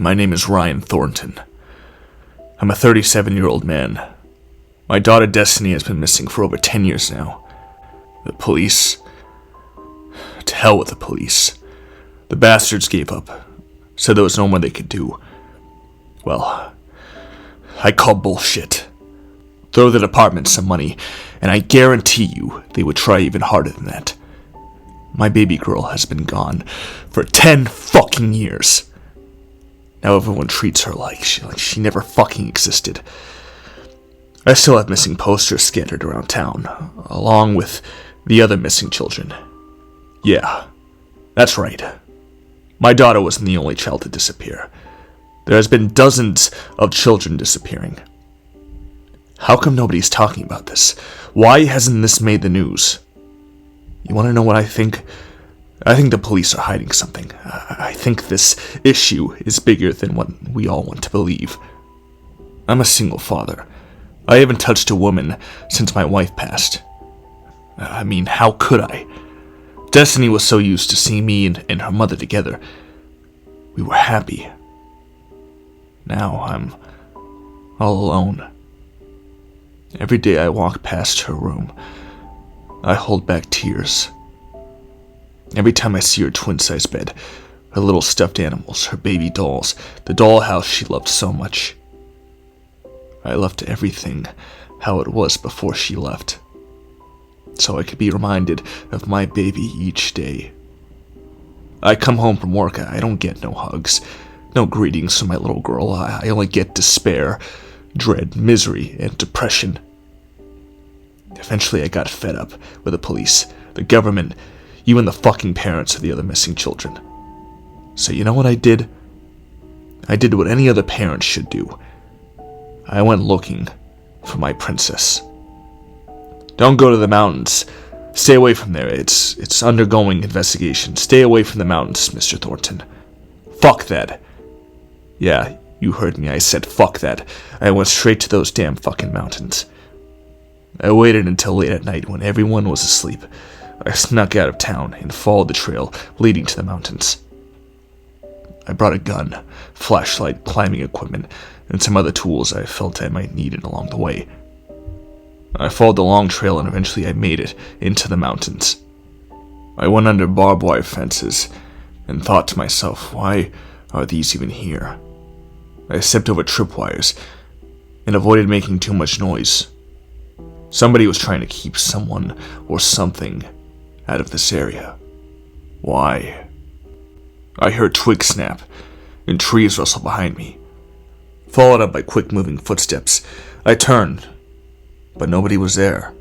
My name is Ryan Thornton. I'm a 37-year-old man. My daughter Destiny has been missing for over 10 years now. The police... To hell with the police. The bastards gave up. Said there was no more they could do. Well, I call bullshit. Throw the department some money, and I guarantee you they would try even harder than that. My baby girl has been gone for 10 fucking years. Now everyone treats her like she never fucking existed. I still have missing posters scattered around town, along with the other missing children. Yeah, that's right. My daughter wasn't the only child to disappear. There has been dozens of children disappearing. How come nobody's talking about this? Why hasn't this made the news? You want to know what I think? I think the police are hiding something. I think this issue is bigger than what we all want to believe. I'm a single father. I haven't touched a woman since my wife passed. I mean, how could I? Destiny was so used to seeing me and her mother together. We were happy. Now I'm all alone. Every day I walk past her room, I hold back tears. Every time I see her twin-size bed, her little stuffed animals, her baby dolls, the dollhouse she loved so much. I left everything how it was before she left, so I could be reminded of my baby each day. I come home from work, I don't get no hugs, no greetings from my little girl. I only get despair, dread, misery, and depression. Eventually I got fed up with the police, the government, even the fucking parents of the other missing children. So you know what I did? I did what any other parent should do. I went looking for my princess. Don't go to the mountains. Stay away from there. It's undergoing investigation. Stay away from the mountains, Mr. Thornton. Fuck that. Yeah, you heard me. I said fuck that. I went straight to those damn fucking mountains. I waited until late at night when everyone was asleep. I snuck out of town and followed the trail leading to the mountains. I brought a gun, flashlight, climbing equipment, and some other tools I felt I might need along the way. I followed the long trail and eventually I made it into the mountains. I went under barbed wire fences and thought to myself, why are these even here? I stepped over tripwires and avoided making too much noise. Somebody was trying to keep someone or something out of this area. Why? I heard twigs snap and trees rustle behind me, followed up by quick-moving footsteps. I turned, but nobody was there.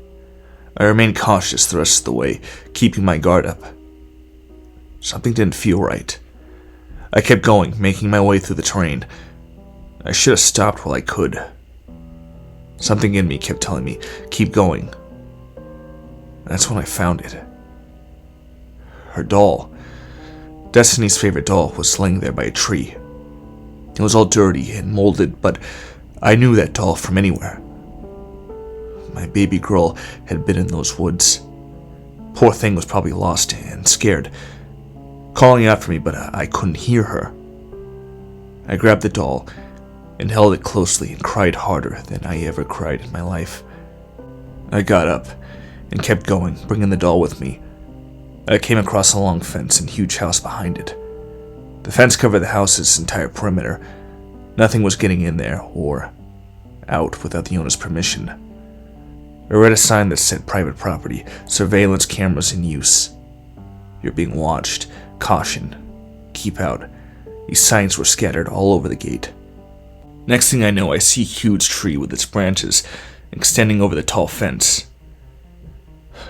I remained cautious the rest of the way, keeping my guard up. Something didn't feel right. I kept going, making my way through the terrain. I should have stopped while I could. Something in me kept telling me, keep going. That's when I found it. Her doll, Destiny's favorite doll, was laying there by a tree. It was all dirty and molded, but I knew that doll from anywhere. My baby girl had been in those woods. Poor thing was probably lost and scared, calling out for me, but I couldn't hear her. I grabbed the doll and held it closely and cried harder than I ever cried in my life. I got up and kept going, bringing the doll with me. I came across a long fence and huge house behind it. The fence covered the house's entire perimeter. Nothing was getting in there or out without the owner's permission. I read a sign that said private property, surveillance cameras in use. You're being watched. Caution. Keep out. These signs were scattered all over the gate. Next thing I know, I see a huge tree with its branches extending over the tall fence.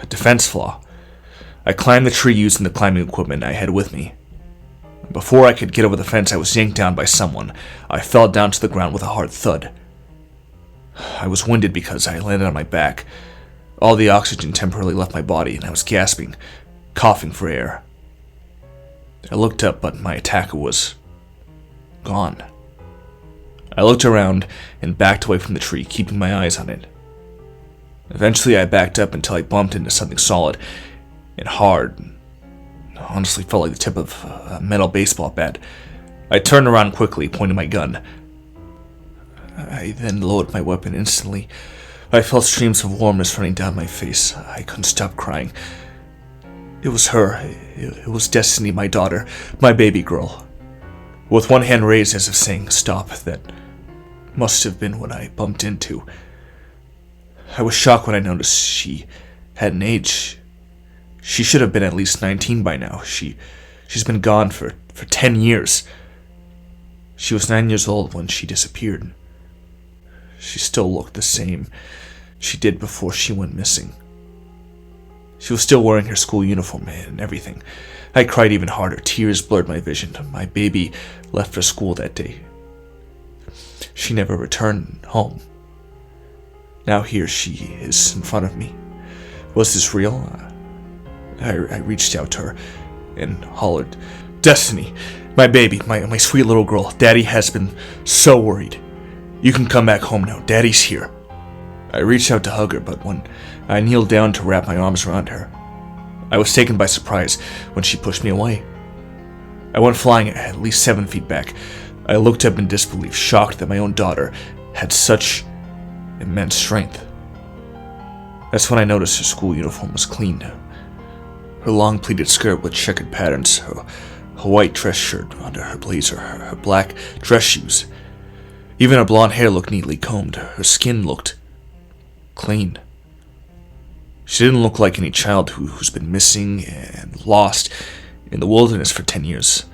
A defense flaw. I climbed the tree using the climbing equipment I had with me. Before I could get over the fence, I was yanked down by someone. I fell down to the ground with a hard thud. I was winded because I landed on my back. All the oxygen temporarily left my body and I was gasping, coughing for air. I looked up, but my attacker was gone. I looked around and backed away from the tree, keeping my eyes on it. Eventually I backed up until I bumped into something solid and hard. Honestly felt like the tip of a metal baseball bat. I turned around quickly, pointing my gun. I then lowered my weapon instantly. I felt streams of warmness running down my face. I couldn't stop crying. It was her. It was Destiny, my daughter, my baby girl. With one hand raised as if saying, "Stop," that must have been what I bumped into. I was shocked when I noticed she hadn't aged. She should have been at least 19 by now. She's been gone for 10 years. She was 9 years old when she disappeared. She still looked the same she did before she went missing. She was still wearing her school uniform and everything. I cried even harder. Tears blurred my vision. My baby left for school that day. She never returned home. Now here she is in front of me. Was this real? I reached out to her and hollered, "Destiny, my baby, my sweet little girl. Daddy has been so worried. You can come back home now. Daddy's here." I reached out to hug her, but when I kneeled down to wrap my arms around her, I was taken by surprise when she pushed me away. I went flying at least 7 feet back. I looked up in disbelief, shocked that my own daughter had such immense strength. That's when I noticed her school uniform was clean. Her long pleated skirt with checkered patterns, her white dress shirt under her blazer, her black dress shoes. Even her blonde hair looked neatly combed. Her skin looked clean. She didn't look like any child who's been missing and lost in the wilderness for 10 years.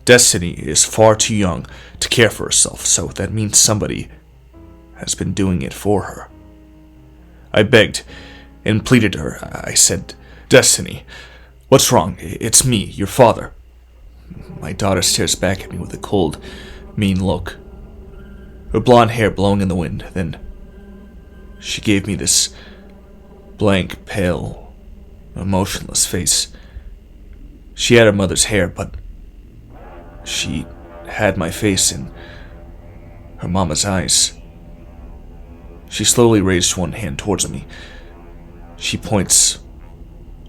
Destiny is far too young to care for herself, so that means somebody has been doing it for her. I begged and pleaded to her. I said, "Destiny, what's wrong? It's me, your father." My daughter stares back at me with a cold, mean look, her blonde hair blowing in the wind. Then she gave me this blank, pale, emotionless face. She had her mother's hair, but she had my face in her mama's eyes. She slowly raised one hand towards me. She points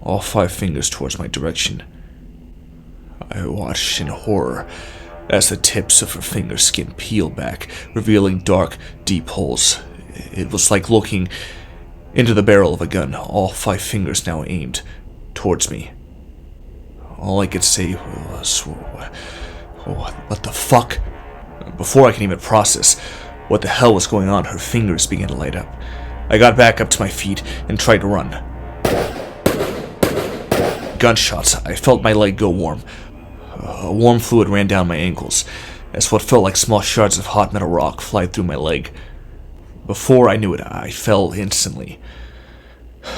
all 5 fingers towards my direction. I watched in horror as the tips of her finger skin peeled back, revealing dark, deep holes. It was like looking into the barrel of a gun, all 5 fingers now aimed towards me. All I could say was, "What the fuck?" Before I can even process what the hell was going on, her fingers began to light up. I got back up to my feet and tried to run. Gunshots. I felt my leg go warm. A warm fluid ran down my ankles as what felt like small shards of hot metal rock fly through my leg. Before I knew it, I fell instantly.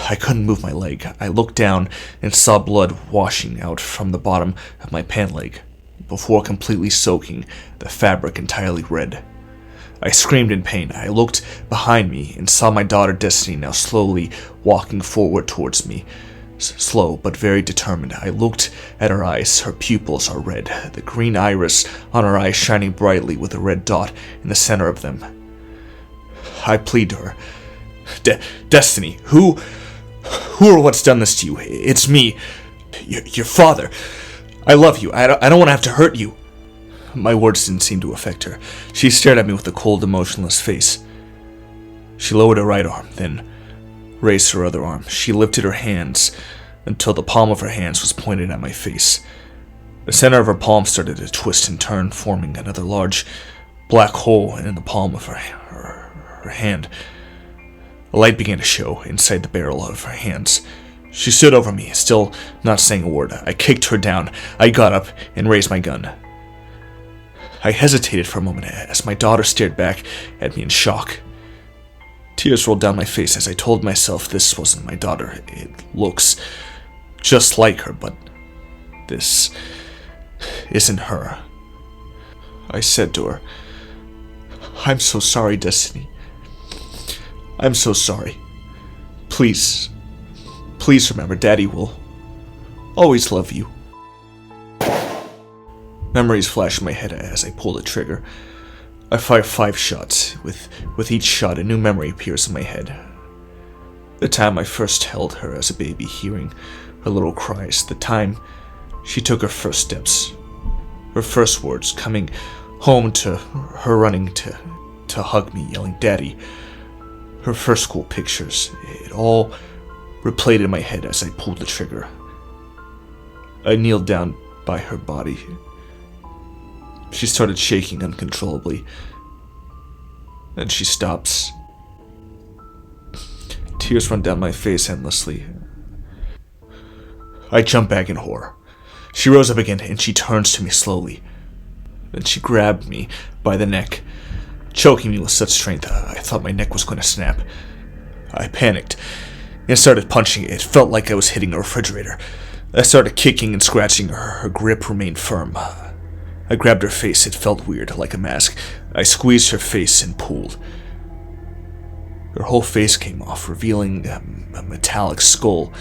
I couldn't move my leg. I looked down and saw blood washing out from the bottom of my pant leg, before completely soaking the fabric entirely red. I screamed in pain. I looked behind me and saw my daughter Destiny now slowly walking forward towards me. Slow, but very determined. I looked at her eyes. Her pupils are red, the green iris on her eyes shining brightly with a red dot in the center of them. I plead to her. Destiny, who or what's done this to you? It's me, your father. I love you. I don't want to have to hurt you." My words didn't seem to affect her. She stared at me with a cold, emotionless face. She lowered her right arm, then raised her other arm. She lifted her hands until the palm of her hands was pointed at my face. The center of her palm started to twist and turn, forming another large black hole in the palm of her hand. A light began to show inside the barrel of her hands. She stood over me, still not saying a word. I kicked her down. I got up and raised my gun. I hesitated for a moment as my daughter stared back at me in shock. Tears rolled down my face as I told myself this wasn't my daughter. It looks just like her, but this isn't her. I said to her, "I'm so sorry, Destiny. I'm so sorry. Please remember, Daddy will always love you." Memories flashed in my head as I pulled the trigger. I fired 5 shots. With each shot, a new memory appears in my head. The time I first held her as a baby, hearing her little cries. The time she took her first steps. Her first words coming home to her running to hug me, yelling, "Daddy." Her first school pictures. It all replayed in my head as I pulled the trigger. I kneeled down by her body. She started shaking uncontrollably. Then she stops. Tears run down my face endlessly. I jump back in horror. She rose up again and she turns to me slowly. Then she grabbed me by the neck, choking me with such strength I thought my neck was going to snap. I panicked and started punching it. It felt like I was hitting a refrigerator. I started kicking and scratching her. Her grip remained firm. I grabbed her face. It felt weird, like a mask. I squeezed her face and pulled. Her whole face came off, revealing a metallic skull.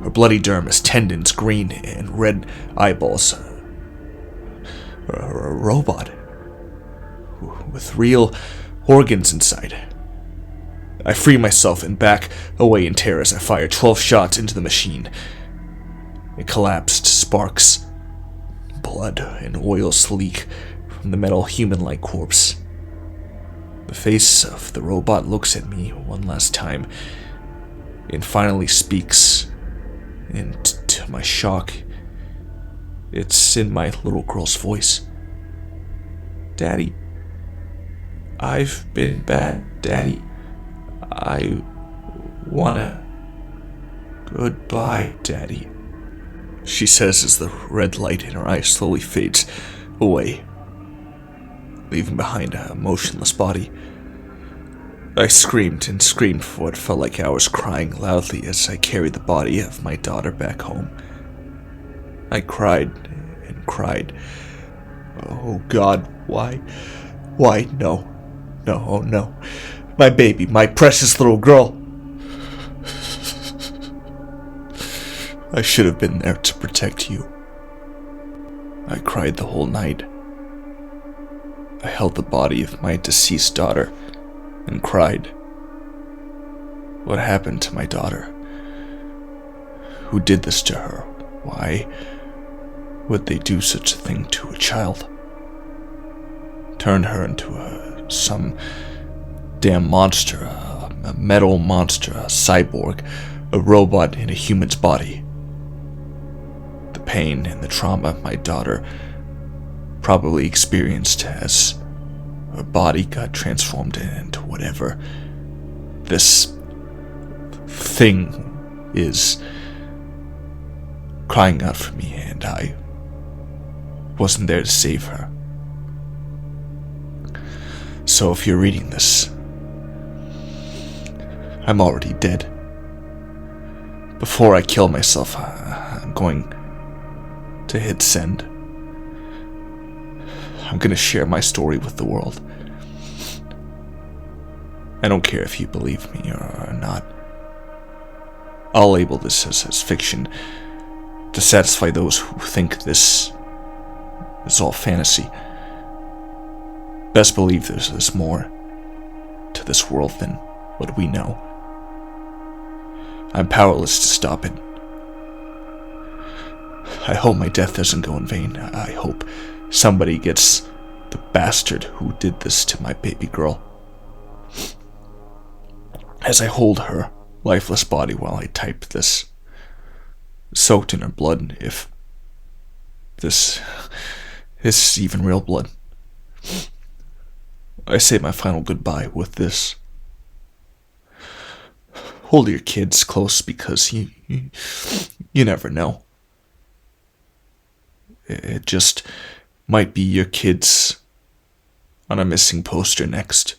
Her bloody dermis, tendons, green and red eyeballs. A robot with real organs inside. I free myself and back away in terror as I fire 12 shots into the machine. It collapsed, sparks, blood, and oils leak from the metal human-like corpse. The face of the robot looks at me one last time and finally speaks. And to my shock, it's in my little girl's voice. "Daddy, I've been bad, Daddy. I wanna... Goodbye, Daddy," she says as the red light in her eyes slowly fades away, leaving behind a motionless body. I screamed and screamed for what felt like hours, crying loudly as I carried the body of my daughter back home. I cried and cried. Oh God, why? Why? No. No, oh no. My baby, my precious little girl. I should have been there to protect you. I cried the whole night. I held the body of my deceased daughter and cried. What happened to my daughter? Who did this to her? Why would they do such a thing to a child? Turn her into some damn monster, a metal monster, a cyborg, a robot in a human's body. The pain and the trauma my daughter probably experienced as her body got transformed into whatever this thing is, crying out for me, and I wasn't there to save her. So if you're reading this, I'm already dead. Before I kill myself, I'm going to hit send. I'm going to share my story with the world. I don't care if you believe me or not. I'll label this as fiction to satisfy those who think this is all fantasy. Best believe there's more to this world than what we know. I'm powerless to stop it. I hope my death doesn't go in vain. I hope somebody gets the bastard who did this to my baby girl. As I hold her lifeless body while I type this, soaked in her blood, if this is even real blood, I say my final goodbye with this. Hold your kids close because you never know. It just might be your kids on a missing poster next.